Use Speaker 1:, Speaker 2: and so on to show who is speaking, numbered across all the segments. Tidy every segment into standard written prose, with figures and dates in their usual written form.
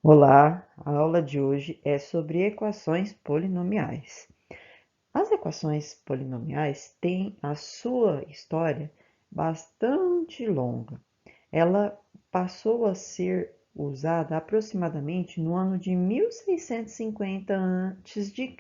Speaker 1: Olá, a aula de hoje é sobre equações polinomiais. As equações polinomiais têm a sua história bastante longa. Ela passou a ser usada aproximadamente no ano de 1650 a.C.,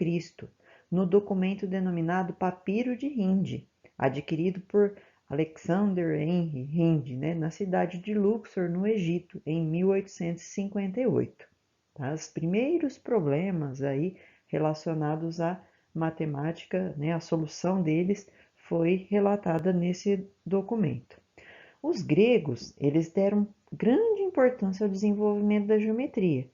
Speaker 1: no documento denominado Papiro de Hind, adquirido por Alexander Henry Hind, na cidade de Luxor, no Egito, em 1858. Tá? Os primeiros problemas aí relacionados à matemática, a solução deles foi relatada nesse documento. Os gregos, eles deram grande importância ao desenvolvimento da geometria.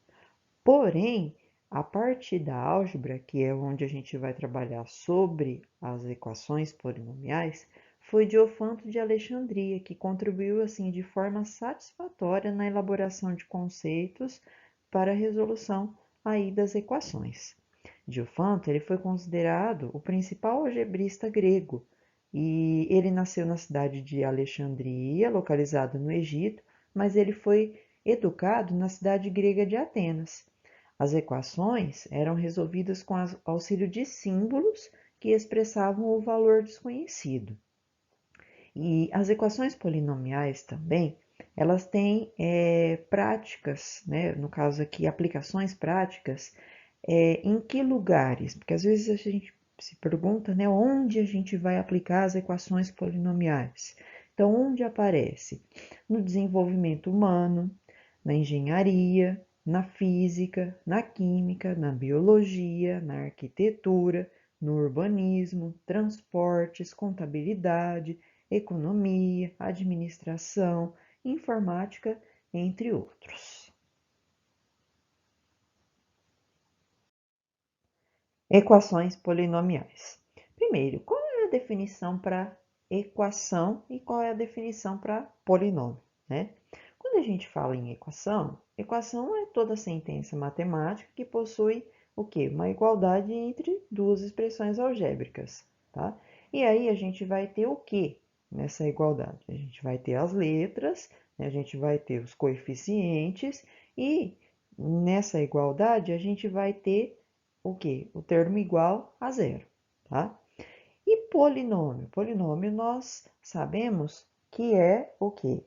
Speaker 1: Porém, a parte da álgebra, que é onde a gente vai trabalhar sobre as equações polinomiais, foi Diofanto de Alexandria, que contribuiu assim de forma satisfatória na elaboração de conceitos para a resolução aí das equações. Diofanto ele foi considerado o principal algebrista grego e ele nasceu na cidade de Alexandria, localizada no Egito, mas ele foi educado na cidade grega de Atenas. As equações eram resolvidas com auxílio de símbolos que expressavam o valor desconhecido. E as equações polinomiais também, elas têm práticas, no caso aqui, aplicações práticas, em que lugares? Porque às vezes a gente se pergunta, onde a gente vai aplicar as equações polinomiais. Então, onde aparece? No desenvolvimento humano, na engenharia, na física, na química, na biologia, na arquitetura, no urbanismo, transportes, contabilidade, economia, administração, informática, entre outros. Equações polinomiais. Primeiro, qual é a definição para equação e qual é a definição para polinômio, Quando a gente fala em equação, equação é toda sentença matemática que possui o quê? Uma igualdade entre duas expressões algébricas, tá? E aí a gente vai ter o quê nessa igualdade? A gente vai ter as letras, a gente vai ter os coeficientes e nessa igualdade a gente vai ter o quê? O termo igual a zero, tá? E polinômio? Polinômio nós sabemos que é o quê?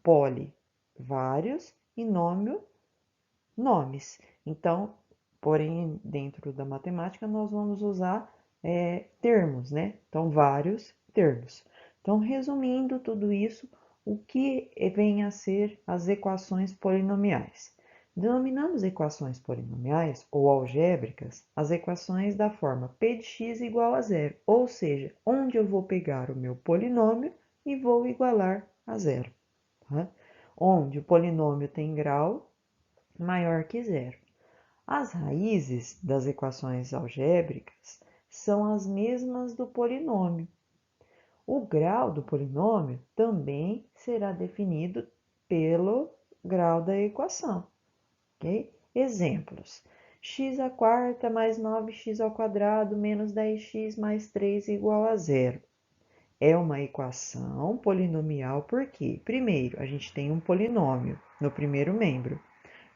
Speaker 1: Poli, vários, e nômio, nomes. Então, porém, dentro da matemática, nós vamos usar termos, Então, vários termos. Então, resumindo tudo isso, o que vem a ser as equações polinomiais? Denominamos equações polinomiais ou algébricas as equações da forma p de x igual a zero, ou seja, onde eu vou pegar o meu polinômio e vou igualar a zero, tá? Onde o polinômio tem grau maior que zero. As raízes das equações algébricas são as mesmas do polinômio. O grau do polinômio também será definido pelo grau da equação, ok? Exemplos: x à quarta mais 9x ao quadrado menos 10x mais 3 igual a zero. É uma equação polinomial porque, primeiro, a gente tem um polinômio no primeiro membro.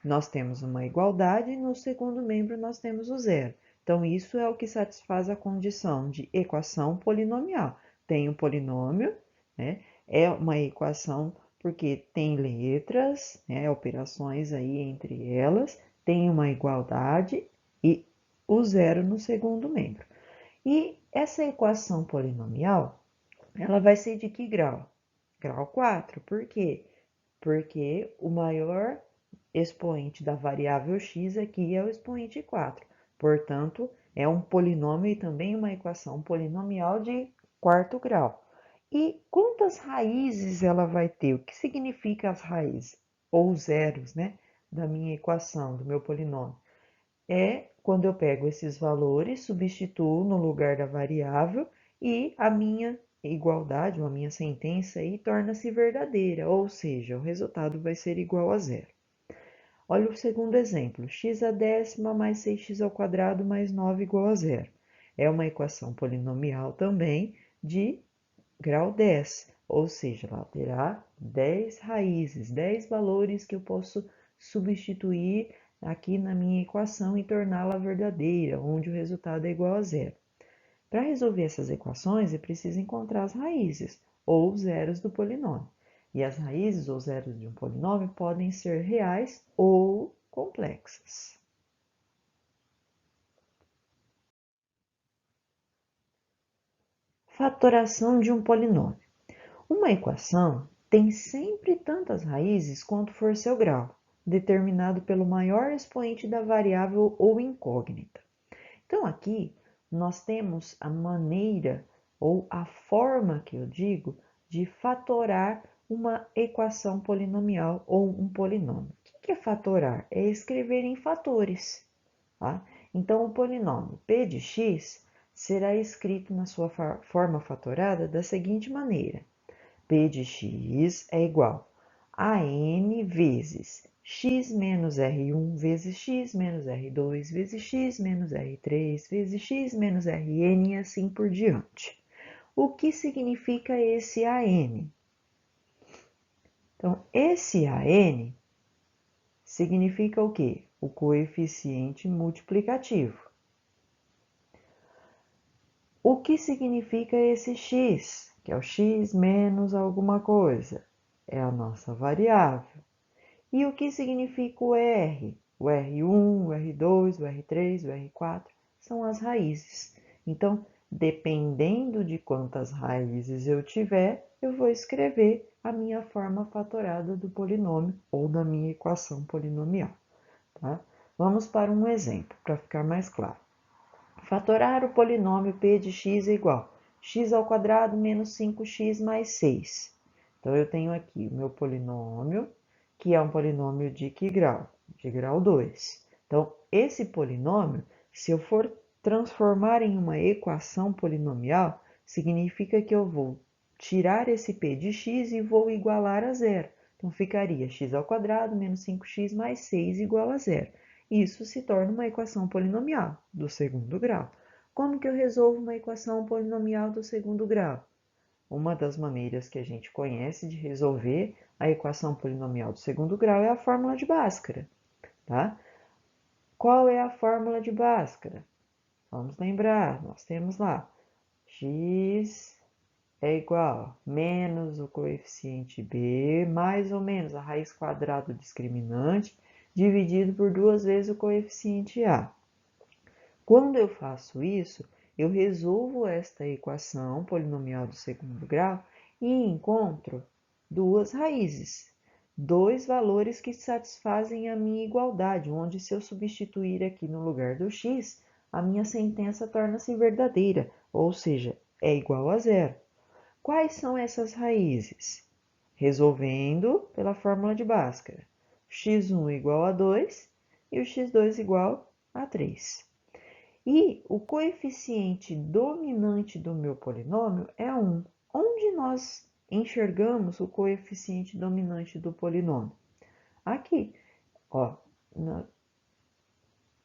Speaker 1: Nós temos uma igualdade e no segundo membro nós temos o zero. Então, isso é o que satisfaz a condição de equação polinomial. Tem um polinômio, é uma equação porque tem letras, operações aí entre elas, tem uma igualdade e o zero no segundo membro. E essa equação polinomial, ela vai ser de que grau? Grau 4. Por quê? Porque o maior expoente da variável x aqui é o expoente 4. Portanto, é um polinômio e também uma equação polinomial de quarto grau. E quantas raízes ela vai ter? O que significa as raízes? Ou zeros, da minha equação, do meu polinômio? É quando eu pego esses valores, substituo no lugar da variável e a minha igualdade, ou a minha sentença aí torna-se verdadeira, ou seja, o resultado vai ser igual a zero. Olha o segundo exemplo, x à décima mais 6x ao quadrado mais 9 igual a zero. É uma equação polinomial também de grau 10, ou seja, ela terá 10 raízes, 10 valores que eu posso substituir aqui na minha equação e torná-la verdadeira, onde o resultado é igual a zero. Para resolver essas equações, é preciso encontrar as raízes, ou zeros do polinômio. E as raízes ou zeros de um polinômio podem ser reais ou complexas. Fatoração de um polinômio. Uma equação tem sempre tantas raízes quanto for seu grau, determinado pelo maior expoente da variável ou incógnita. Então, aqui nós temos a maneira ou a forma que eu digo de fatorar uma equação polinomial ou um polinômio. O que é fatorar? É escrever em fatores. Tá? Então, o polinômio p de x será escrito na sua forma fatorada da seguinte maneira: p de x é igual a n vezes x menos R1 vezes x menos R2 vezes x menos R3 vezes x menos Rn e assim por diante. O que significa esse AN? Então, esse AN significa o quê? O coeficiente multiplicativo. O que significa esse x, que é o x menos alguma coisa? É a nossa variável. E o que significa o R? O R1, o R2, o R3, o R4 são as raízes. Então, dependendo de quantas raízes eu tiver, eu vou escrever a minha forma fatorada do polinômio ou da minha equação polinomial. Tá? Vamos para um exemplo, para ficar mais claro. Fatorar o polinômio p de x é igual a x ao quadrado menos 5x mais 6. Então, eu tenho aqui o meu polinômio, que é um polinômio de que grau? De grau 2. Então, esse polinômio, se eu for transformar em uma equação polinomial, significa que eu vou tirar esse p de x e vou igualar a zero. Então, ficaria x ao quadrado menos 5x mais 6 igual a zero. Isso se torna uma equação polinomial do segundo grau. Como que eu resolvo uma equação polinomial do segundo grau? Uma das maneiras que a gente conhece de resolver a equação polinomial do segundo grau é a fórmula de Bhaskara, tá? Qual é a fórmula de Bhaskara? Vamos lembrar, nós temos lá x é igual a menos o coeficiente b, mais ou menos a raiz quadrada do discriminante, dividido por 2 vezes o coeficiente a. Quando eu faço isso, eu resolvo esta equação polinomial do segundo grau e encontro duas raízes, dois valores que satisfazem a minha igualdade, onde se eu substituir aqui no lugar do x, a minha sentença torna-se verdadeira, ou seja, é igual a zero. Quais são essas raízes? Resolvendo pela fórmula de Bhaskara. x1 igual a 2 e o x2 igual a 3. E o coeficiente dominante do meu polinômio é 1. Onde nós enxergamos o coeficiente dominante do polinômio? Aqui, ó,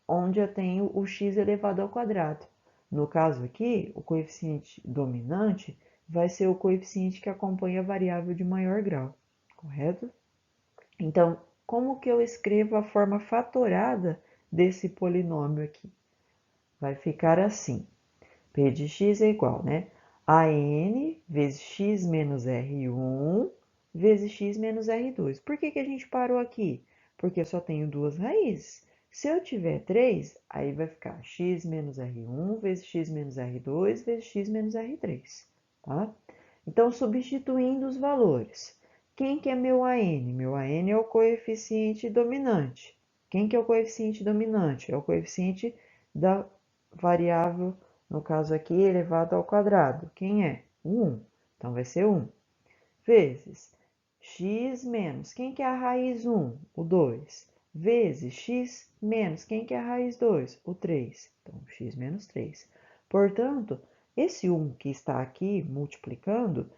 Speaker 1: onde eu tenho o x elevado ao quadrado. No caso aqui, o coeficiente dominante vai ser o coeficiente que acompanha a variável de maior grau, correto? Então, como que eu escrevo a forma fatorada desse polinômio aqui? Vai ficar assim, p de x é igual, né? A n vezes x menos R1 vezes x menos R2. Por que a gente parou aqui? Porque eu só tenho duas raízes. Se eu tiver 3, aí vai ficar x menos R1 vezes x menos R2 vezes x menos R3, tá? Então, substituindo os valores. Quem que é meu AN? Meu AN é o coeficiente dominante. Quem que é o coeficiente dominante? É o coeficiente da variável, no caso aqui, elevado ao quadrado. Quem é? O 1. Então, vai ser 1. Vezes x menos, quem que é a raiz 1? O 2. Vezes x menos, quem que é a raiz 2? O 3. Então, x menos 3. Portanto, esse 1 que está aqui multiplicando,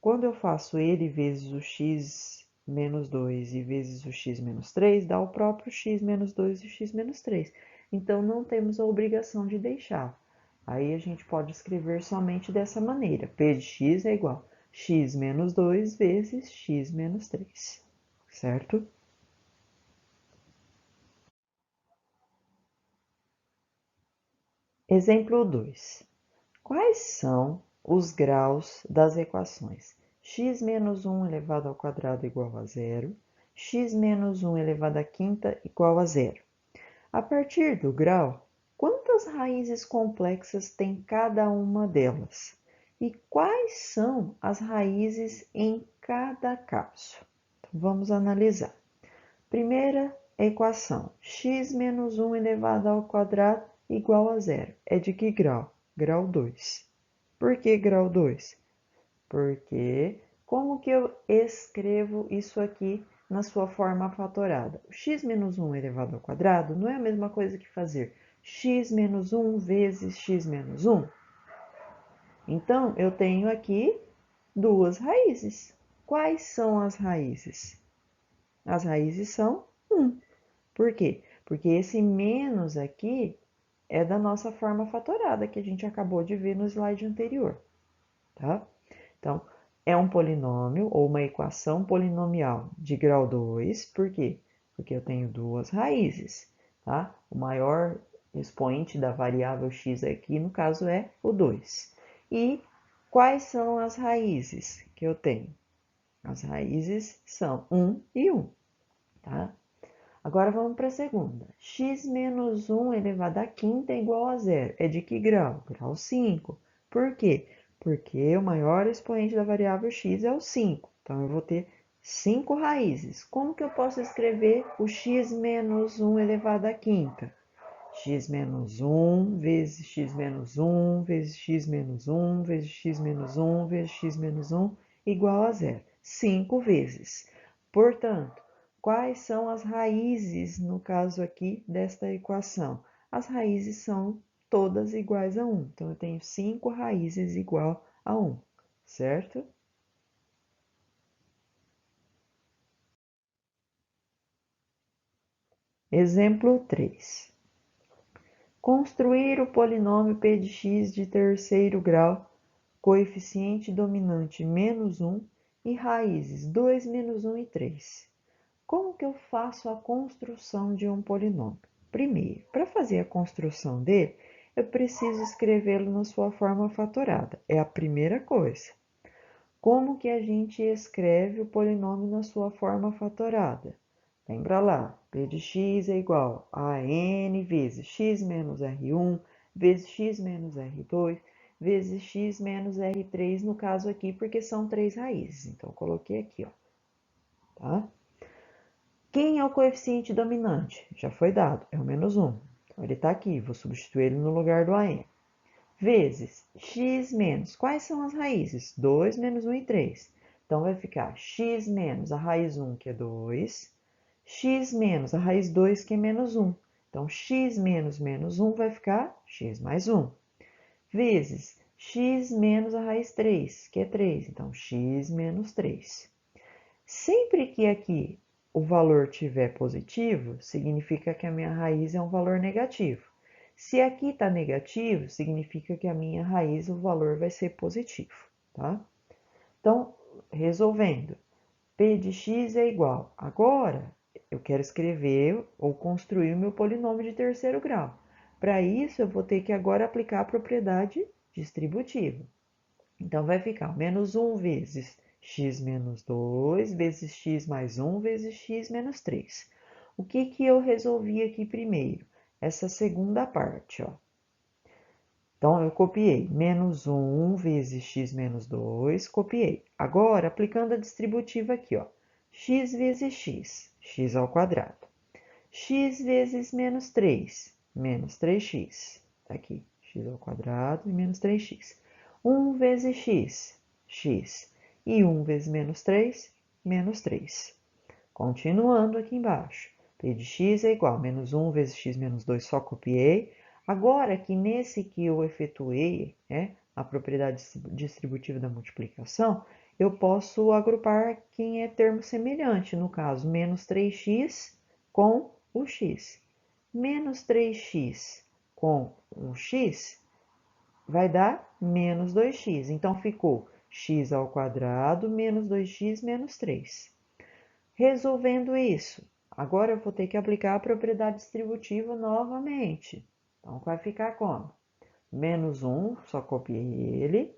Speaker 1: quando eu faço ele vezes o x menos 2 e vezes o x menos 3, dá o próprio x menos 2 e x menos 3. Então, não temos a obrigação de deixar. Aí, a gente pode escrever somente dessa maneira. P de x é igual a x menos 2 vezes x menos 3, certo? Exemplo 2. Quais são os graus das equações x menos 1 elevado ao quadrado igual a zero, x menos 1 elevado à quinta igual a zero? A partir do grau, quantas raízes complexas tem cada uma delas? E quais são as raízes em cada caso? Então, vamos analisar. Primeira equação, x menos 1 elevado ao quadrado igual a zero. É de que grau? Grau 2. Por que grau 2? Porque como que eu escrevo isso aqui na sua forma fatorada? O x menos 1 elevado ao quadrado não é a mesma coisa que fazer x menos 1 vezes x menos 1. Então, eu tenho aqui duas raízes. Quais são as raízes? As raízes são 1. Por quê? Porque esse menos aqui é da nossa forma fatorada, que a gente acabou de ver no slide anterior, tá? Então, é um polinômio ou uma equação polinomial de grau 2, por quê? Porque eu tenho duas raízes, tá? O maior expoente da variável x aqui, no caso, é o 2. E quais são as raízes que eu tenho? As raízes são 1 e 1, tá? Agora vamos para a segunda. X menos 1 elevado à quinta é igual a zero. É de que grau? Grau 5. Por quê? Porque o maior expoente da variável x é o 5. Então, eu vou ter 5 raízes. Como que eu posso escrever o x menos 1 elevado à quinta? X menos 1 vezes x menos 1 vezes x menos 1 vezes x menos 1 vezes x menos 1 igual a zero. 5 vezes. Portanto, quais são as raízes, no caso aqui, desta equação? As raízes são todas iguais a 1. Então, eu tenho 5 raízes igual a 1, certo? Exemplo 3. Construir o polinômio p de x de terceiro grau, coeficiente dominante menos 1 e raízes 2, menos 1 e 3. Como que eu faço a construção de um polinômio? Primeiro, para fazer a construção dele, eu preciso escrevê-lo na sua forma fatorada. É a primeira coisa. Como que a gente escreve o polinômio na sua forma fatorada? Lembra lá, p de x é igual a n vezes x menos r1 vezes x menos r2 vezes x menos r3, no caso aqui, porque são três raízes. Então, eu coloquei aqui, ó, tá? Quem é o coeficiente dominante? Já foi dado, é o menos 1. Então, ele está aqui, vou substituir ele no lugar do an. Vezes x menos, quais são as raízes? 2, menos 1 e 3. Então, vai ficar x menos a raiz 1, que é 2, x menos a raiz 2, que é menos 1. Então, x menos menos 1 vai ficar x mais 1. Vezes x menos a raiz 3, que é 3. Então, x menos 3. Sempre que aqui o valor tiver positivo, significa que a minha raiz é um valor negativo. Se aqui está negativo, significa que a minha raiz, o valor vai ser positivo, tá? Então, resolvendo, p de x é igual. Agora, eu quero escrever ou construir o meu polinômio de terceiro grau. Para isso, eu vou ter que agora aplicar a propriedade distributiva. Então, vai ficar menos 1 vezes x menos 2 vezes x mais 1 vezes x menos 3. O que que eu resolvi aqui primeiro? Essa segunda parte, ó. Então, eu copiei menos 1 vezes x menos 2, copiei. Agora, aplicando a distributiva aqui, ó. X vezes x, x ao quadrado. X vezes menos 3, menos 3x. Tá aqui, x ao quadrado e menos 3x. 1 vezes x, x. E 1 vezes menos 3, menos 3. Continuando aqui embaixo. P de x é igual a menos 1 vezes x menos 2, só copiei. Agora que nesse que eu efetuei, né, a propriedade distributiva da multiplicação, eu posso agrupar quem é termo semelhante, no caso, menos 3x com o x. Menos 3x com o x vai dar menos 2x. Então, ficou x ao quadrado menos 2x menos 3. Resolvendo isso, agora eu vou ter que aplicar a propriedade distributiva novamente. Então, vai ficar como? menos 1, só copiei ele.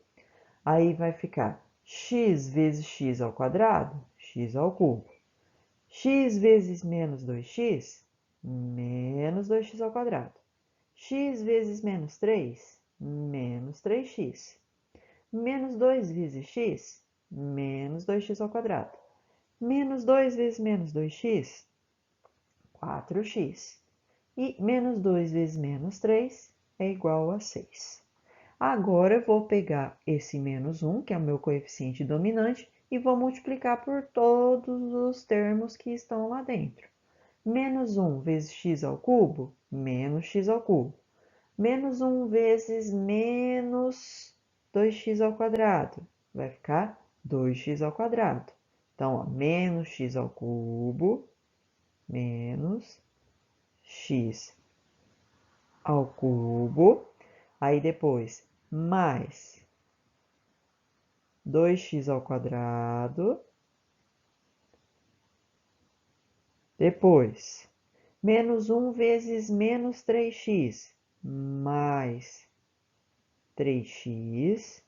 Speaker 1: Aí vai ficar x vezes x ao quadrado, x ao cubo. X vezes menos 2x, menos 2x ao quadrado. X vezes menos 3, menos 3x. Menos 2 vezes x, menos 2x ao quadrado. Menos 2 vezes menos 2x, 4x. E menos 2 vezes menos 3 é igual a 6. Agora, eu vou pegar esse menos 1, que é o meu coeficiente dominante, e vou multiplicar por todos os termos que estão lá dentro. Menos 1 vezes x ao cubo, menos x ao cubo. Menos 1 vezes menos 2x ao quadrado, vai ficar 2x ao quadrado. Então, ó, menos x ao cubo, menos x ao cubo. Aí depois, mais 2x ao quadrado. Depois, menos 1 vezes menos 3x, mais 3x.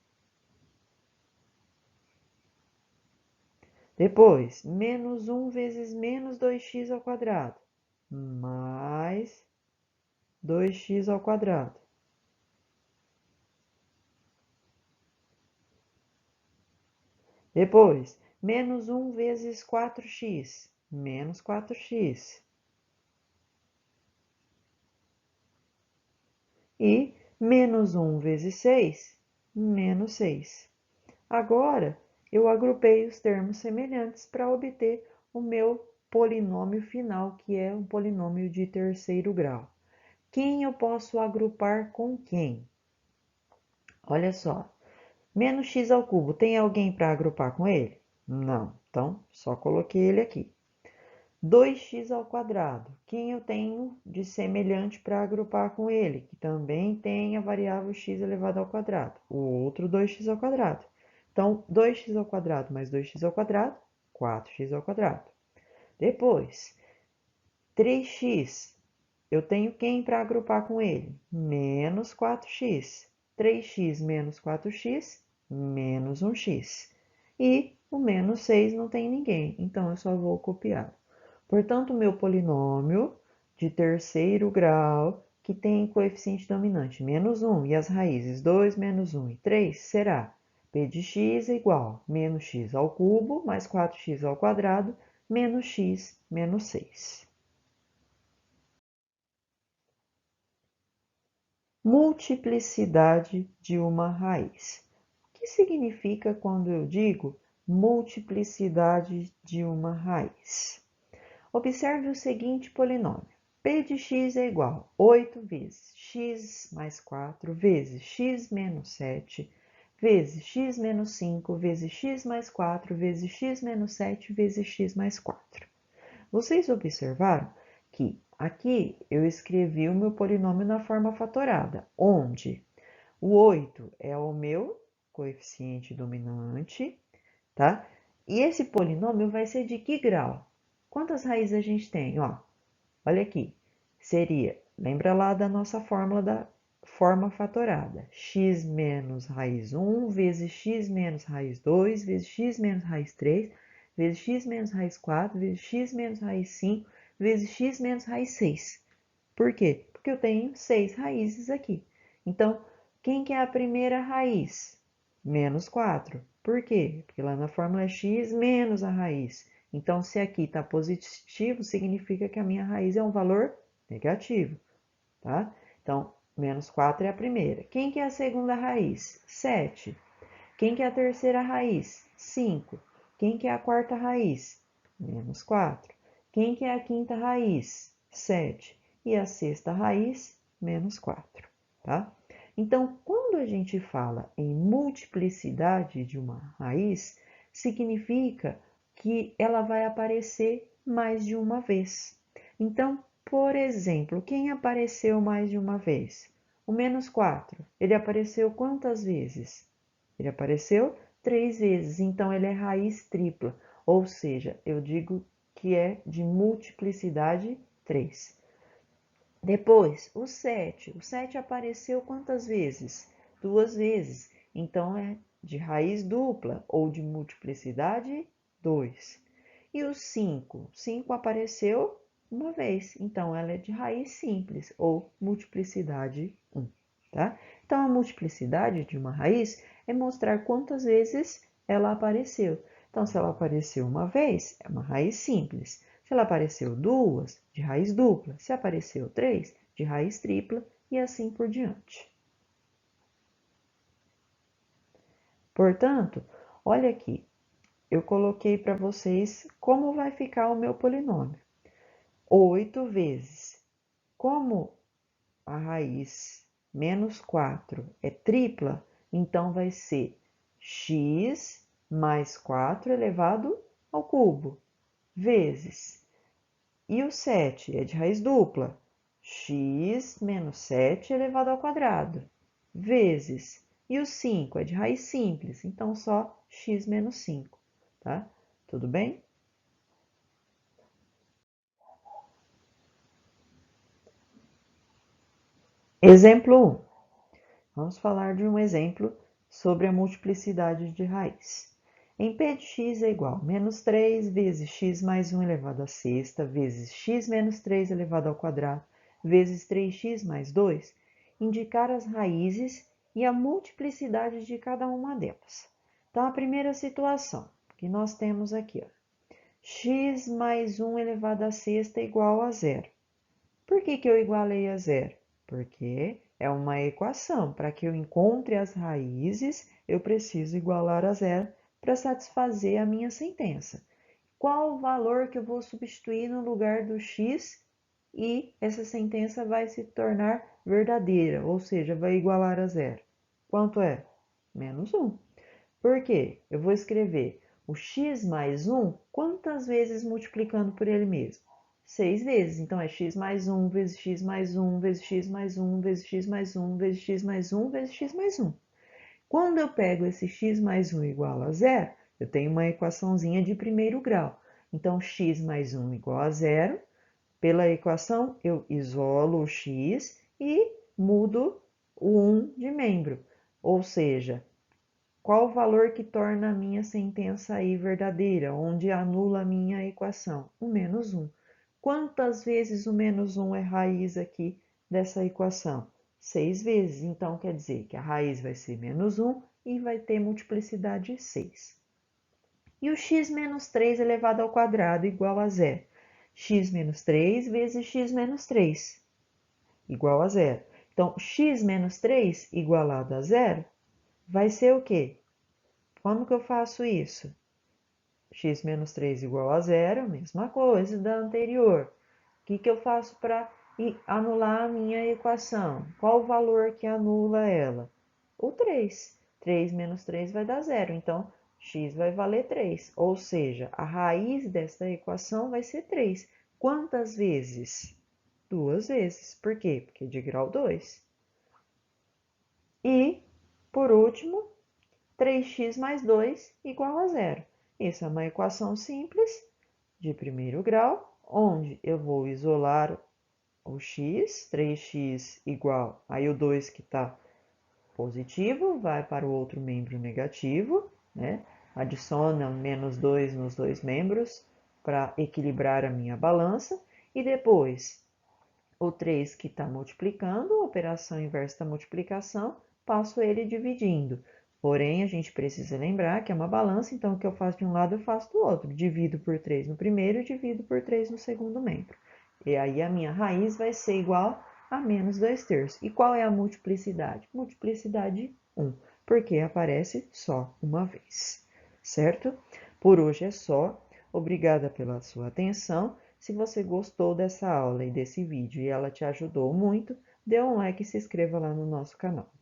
Speaker 1: Depois, menos 1 vezes menos 2x ao quadrado, mais 2x ao quadrado. Depois, menos 1 vezes 4x, menos 4x. E menos 1 vezes 6, menos 6. Agora, eu agrupei os termos semelhantes para obter o meu polinômio final, que é um polinômio de terceiro grau. Quem eu posso agrupar com quem? Olha só, menos x ao cubo, tem alguém para agrupar com ele? Não, então só coloquei ele aqui. 2x ao quadrado, quem eu tenho de semelhante para agrupar com ele? Que também tem a variável x elevado ao quadrado, o outro 2x ao quadrado. Então, 2x ao quadrado mais 2x ao quadrado, 4x ao quadrado. Depois, 3x, eu tenho quem para agrupar com ele? Menos 4x. 3x menos 4x, menos 1x. E o menos 6 não tem ninguém, então eu só vou copiar. Portanto, o meu polinômio de terceiro grau, que tem coeficiente dominante menos 1 e as raízes 2, menos 1 e 3, será p de x é igual a menos x ao cubo mais 4x ao quadrado menos x menos 6. Multiplicidade de uma raiz. O que significa quando eu digo multiplicidade de uma raiz? Observe o seguinte polinômio. P de x é igual a 8 vezes x mais 4 vezes x menos 7 vezes x menos 5 vezes x mais 4 vezes x menos 7 vezes x mais 4. Vocês observaram que aqui eu escrevi o meu polinômio na forma fatorada, onde o 8 é o meu coeficiente dominante, tá? E esse polinômio vai ser de que grau? Quantas raízes a gente tem? Ó, olha aqui, seria, lembra lá da nossa fórmula da forma fatorada, x menos raiz 1 vezes x menos raiz 2 vezes x menos raiz 3 vezes x menos raiz 4 vezes x menos raiz 5 vezes x menos raiz 6. Por quê? Porque eu tenho 6 raízes aqui. Então, quem que é a primeira raiz? Menos 4. Por quê? Porque lá na fórmula é x menos a raiz. Então, se aqui está positivo, significa que a minha raiz é um valor negativo, tá? Então, menos 4 é a primeira. Quem que é a segunda raiz? 7. Quem que é a terceira raiz? 5. Quem que é a quarta raiz? Menos 4. Quem que é a quinta raiz? 7. E a sexta raiz? Menos 4, tá? Então, quando a gente fala em multiplicidade de uma raiz, significa que ela vai aparecer mais de uma vez. Então, por exemplo, quem apareceu mais de uma vez? O menos 4, ele apareceu quantas vezes? Ele apareceu 3 vezes, então ele é raiz tripla, ou seja, eu digo que é de multiplicidade 3. Depois, o 7. O 7 apareceu quantas vezes? 2 vezes. Então, é de raiz dupla ou de multiplicidade 2. E o 5? 5 apareceu uma vez. Então, ela é de raiz simples ou multiplicidade 1. Tá? Então, a multiplicidade de uma raiz é mostrar quantas vezes ela apareceu. Então, se ela apareceu uma vez, é uma raiz simples. Se ela apareceu duas, de raiz dupla. Se apareceu três, de raiz tripla e assim por diante. Portanto, olha aqui, eu coloquei para vocês como vai ficar o meu polinômio. 8 vezes. Como a raiz menos 4 é tripla, então vai ser x mais 4 elevado ao cubo, vezes. E o 7 é de raiz dupla, x menos 7 elevado ao quadrado, vezes. E o 5 é de raiz simples, então só x menos 5, tá? Tudo bem? Exemplo 1. Vamos falar de um exemplo sobre a multiplicidade de raiz. Em P de x é igual a menos 3 vezes x mais 1 elevado à sexta, vezes x menos 3 elevado ao quadrado, vezes 3x mais 2, indicar as raízes e a multiplicidade de cada uma delas. Então, a primeira situação que nós temos aqui, ó, x mais 1 elevado à sexta é igual a zero. Por que eu igualei a zero? Porque é uma equação. Para que eu encontre as raízes, eu preciso igualar a zero para satisfazer a minha sentença. Qual o valor que eu vou substituir no lugar do x e essa sentença vai se tornar verdadeira, ou seja, vai igualar a zero? Quanto é? Menos 1. Por quê? Eu vou escrever o x mais 1 quantas vezes multiplicando por ele mesmo? 6 vezes. Então, é x mais 1 vezes x mais 1 vezes x mais 1 vezes x mais 1 vezes x mais 1 vezes x mais 1. Quando eu pego esse x mais 1 igual a zero, eu tenho uma equaçãozinha de primeiro grau. Então, x mais 1 igual a zero. Pela equação, eu isolo o x e mudo o 1 de membro. Ou seja, qual o valor que torna a minha sentença aí verdadeira, onde anula a minha equação? O menos 1. Quantas vezes o menos 1 é raiz aqui dessa equação? 6 vezes. Então, quer dizer que a raiz vai ser menos 1 e vai ter multiplicidade 6. E o x menos 3 elevado ao quadrado igual a zero. X menos 3 vezes x menos 3 igual a zero. Então, x menos 3 igualado a zero vai ser o quê? Como que eu faço isso? X menos 3 igual a zero, mesma coisa da anterior. O que eu faço para anular a minha equação? Qual o valor que anula ela? O 3. 3 menos 3 vai dar zero, então x vai valer 3. Ou seja, a raiz desta equação vai ser 3. Quantas vezes? 2 vezes. Por quê? Porque é de grau 2. E, por último, 3x mais 2 igual a zero. Isso é uma equação simples de primeiro grau, onde eu vou isolar o x, 3x igual, aí o 2 que está positivo vai para o outro membro negativo, né? Adiciona menos 2 nos dois membros para equilibrar a minha balança. E depois, o 3 que está multiplicando, operação inversa da multiplicação, passo ele dividindo. Porém, a gente precisa lembrar que é uma balança, então o que eu faço de um lado eu faço do outro. Divido por 3 no primeiro e divido por 3 no segundo membro. E aí a minha raiz vai ser igual a menos 2 terços. E qual é a multiplicidade? Multiplicidade 1, porque aparece só uma vez, certo? Por hoje é só. Obrigada pela sua atenção. Se você gostou dessa aula e desse vídeo e ela te ajudou muito, dê um like e se inscreva lá no nosso canal.